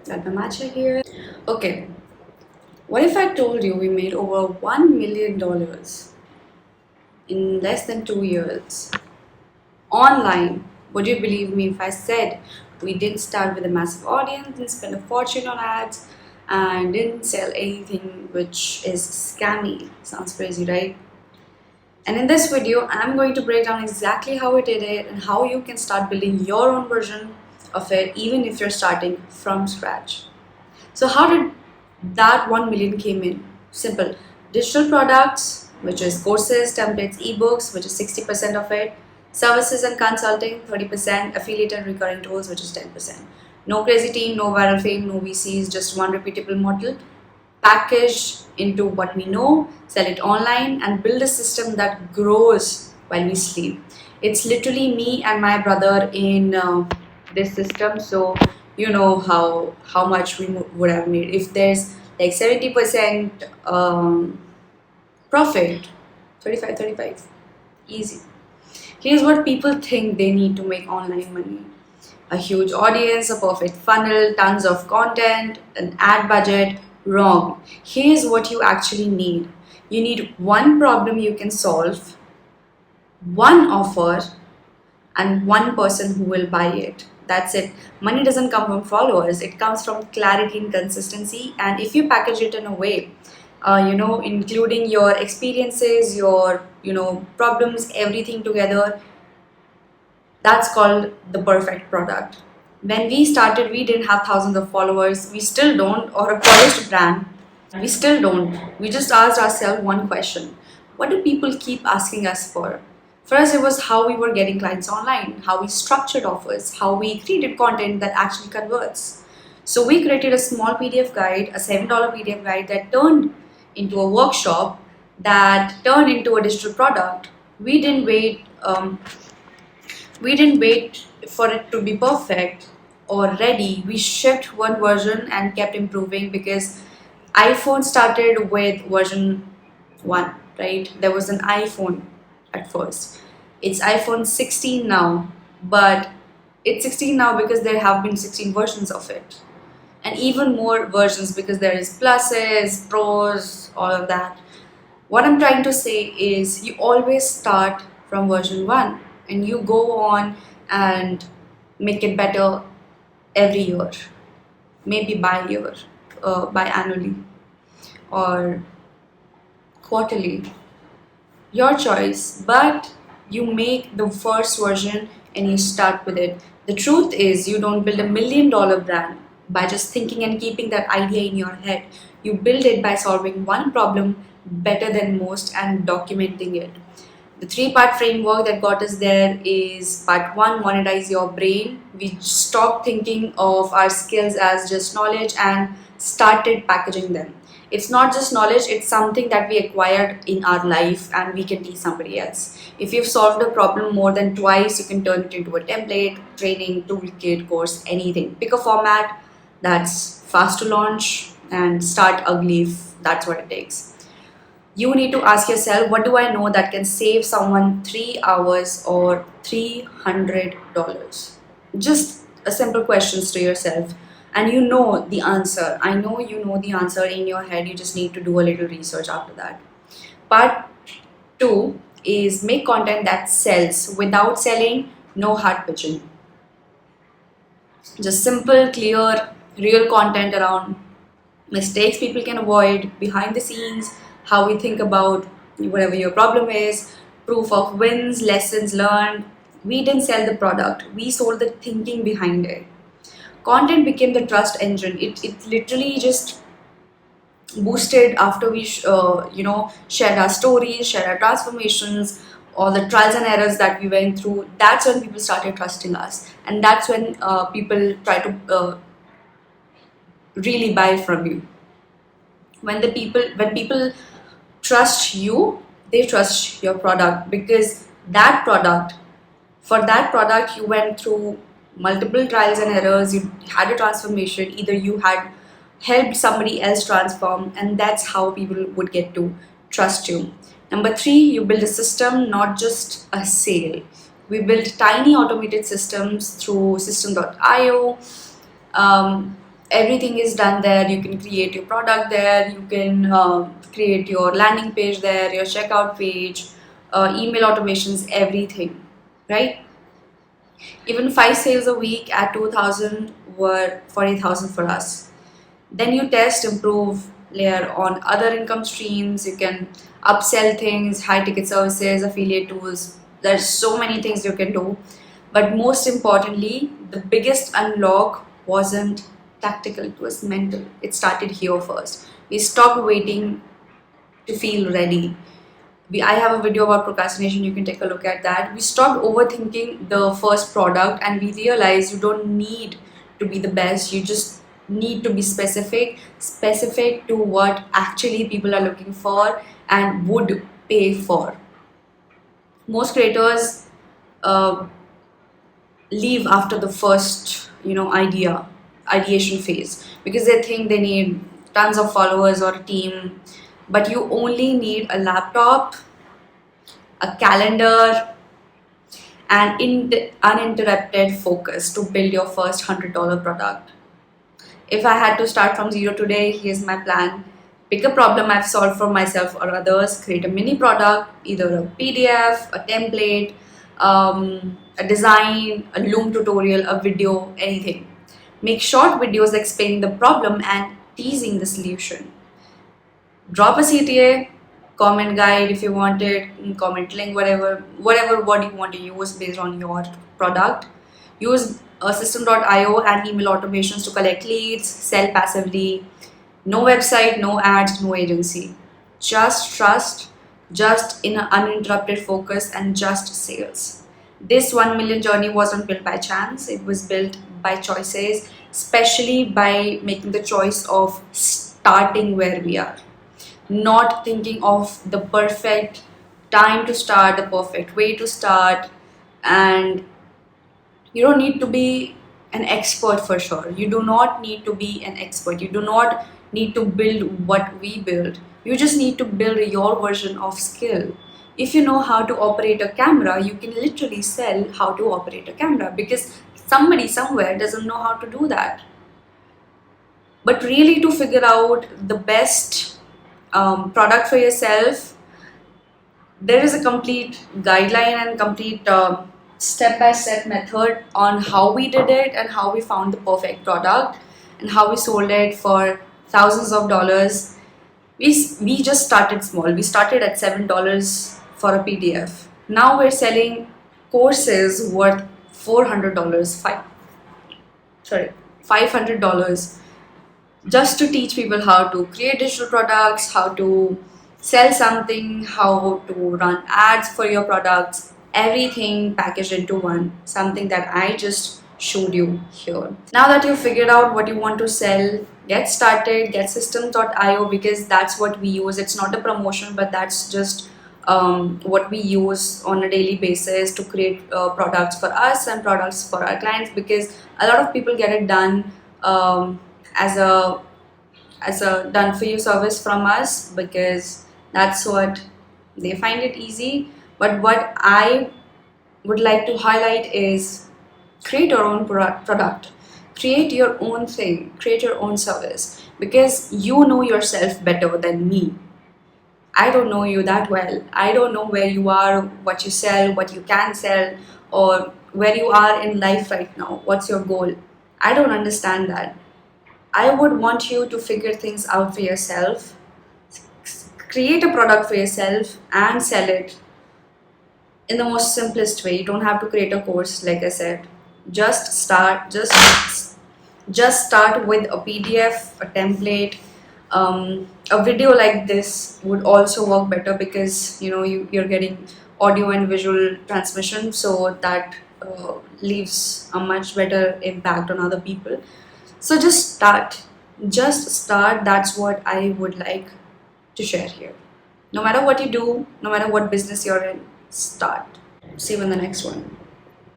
Got my matcha here. Okay, what if I told you we made over $1 million in less than 2 years online? Would you believe me if I said we didn't start with a massive audience, didn't spend a fortune on ads, and didn't sell anything which is scammy? Sounds crazy, right? And in this video, I'm going to break down exactly how we did it and how you can start building your own version of it, even if you're starting from scratch. So how did that 1 million came in? Simple. Digital products, which is courses, templates, ebooks, which is 60% of it. Services and consulting, 30%. Affiliate and recurring tools, which is 10%. No crazy team, no viral fame, no VCs, just one repeatable model. Package into what we know, sell it online, and build a system that grows while we sleep. It's literally me and my brother in this system. So you know how much we would have made if there's like 70% profit. 35 easy. Here's what people think they need to make online money: a huge audience, a perfect funnel, tons of content, an ad budget. Wrong. Here's what you actually need: you need one problem you can solve, one offer, and one person who will buy it. That's it. Money doesn't come from followers, it comes from clarity and consistency. And if you package it in a way, including your experiences, your problems, everything together, that's called the perfect product. When we started, we didn't have thousands of followers. We still don't, or a polished brand. We still don't. We just asked ourselves one question: what do people keep asking us for? For us, it was how we were getting clients online, how we structured offers, how we created content that actually converts. So we created a small PDF guide, a $7 PDF guide that turned into a workshop, that turned into a digital product. We didn't wait for it to be perfect or ready. We shipped one version and kept improving because iPhone started with version 1, right? There was an iPhone at first. It's iPhone 16 now, but it's 16 now because there have been 16 versions of it. And even more versions because there is pluses, pros, all of that. What I'm trying to say is you always start from version 1 and you go on and make it better every year, maybe by year, by annually, or quarterly, your choice. But you make the first version and you start with it. The truth is, you don't build $1 million brand by just thinking and keeping that idea in your head. You build it by solving one problem better than most and documenting it. The three-part framework that got us there is: part one, monetize your brain. We stopped thinking of our skills as just knowledge and started packaging them. It's not just knowledge, it's something that we acquired in our life and we can teach somebody else. If you've solved a problem more than twice, you can turn it into a template, training, toolkit, course, anything. Pick a format that's fast to launch and start ugly if that's what it takes. You need to ask yourself, what do I know that can save someone 3 hours or $300? Just a simple questions to yourself, and you know the answer. I know you know the answer in your head. You just need to do a little research after that. Part 2 is make content that sells without selling. No hard pitching, just simple, clear, real content around mistakes people can avoid, behind the scenes, how we think about whatever your problem is, proof of wins, lessons learned. We didn't sell the product, we sold the thinking behind it. Content became the trust engine. It literally just boosted after we shared our stories, shared our transformations, all the trials and errors that we went through. That's when people started trusting us, and that's when people try to really buy from you. When people trust you, they trust your product, because that product for that product you went through multiple trials and errors. You had a transformation, either you had helped somebody else transform, and that's how people would get to trust you. Number 3, you build a system, not just a sale. We built tiny automated systems through system.io. Everything is done there. You can create your product there, you can create your landing page there, your checkout page, email automations, everything, right? Even 5 sales a week at 2000 were 40,000 for us. Then you test, improve, layer on other income streams. You can upsell things, high ticket services, affiliate tools. There's so many things you can do. But most importantly, the biggest unlock wasn't tactical, it was mental. It started here first. We stopped waiting to feel ready. I have a video about procrastination, you can take a look at that. We stopped overthinking the first product and we realized you don't need to be the best, you just need to be specific to what actually people are looking for and would pay for. Most creators uh, leave after the first ideation phase because they think they need tons of followers or a team, but you only need a laptop, a calendar, and uninterrupted focus to build your first $100 product. If I had to start from zero today, here's my plan. Pick a problem I've solved for myself or others, create a mini product, either a PDF, a template, a design, a Loom tutorial, a video, anything. Make short videos explaining the problem and teasing the solution. Drop a CTA, comment guide if you want it, comment link, whatever word you want to use based on your product. Use system.io and email automations to collect leads, sell passively. No website, no ads, no agency. Just trust, just in an uninterrupted focus, and just sales. This 1 million journey wasn't built by chance, it was built by choices, especially by making the choice of starting where we are. Not thinking of the perfect time to start, the perfect way to start, and you don't need to be an expert for sure. You do not need to be an expert. You do not need to build what we build. You just need to build your version of skill. If you know how to operate a camera, you can literally sell how to operate a camera because somebody somewhere doesn't know how to do that. But really, to figure out the best product for yourself, there is a complete guideline and complete step-by-step method on how we did it and how we found the perfect product and how we sold it for thousands of dollars. We just started small. We started at $7 for a PDF. Now we're selling courses worth $400, $500, just to teach people how to create digital products, how to sell something, how to run ads for your products, everything packaged into one, something that I just showed you here. Now that you've figured out what you want to sell, get started, get systems.io because that's what we use. It's not a promotion, but that's just what we use on a daily basis to create products for us and products for our clients, because a lot of people get it done as a done for you service from us because that's what they find it easy. But what I would like to highlight is create your own product, create your own thing, create your own service, because you know yourself better than me. I don't know you that well. I don't know where you are, what you sell, what you can sell, or where you are in life right now. What's your goal? I don't understand that. I would want you to figure things out for yourself, create a product for yourself and sell it in the most simplest way. You don't have to create a course, like I said. Just start, just start with a PDF, a template. A video like this would also work better because you're getting audio and visual transmission, so that leaves a much better impact on other people. So just start. That's what I would like to share here. No matter what you do, no matter what business you're in, start. See you in the next one.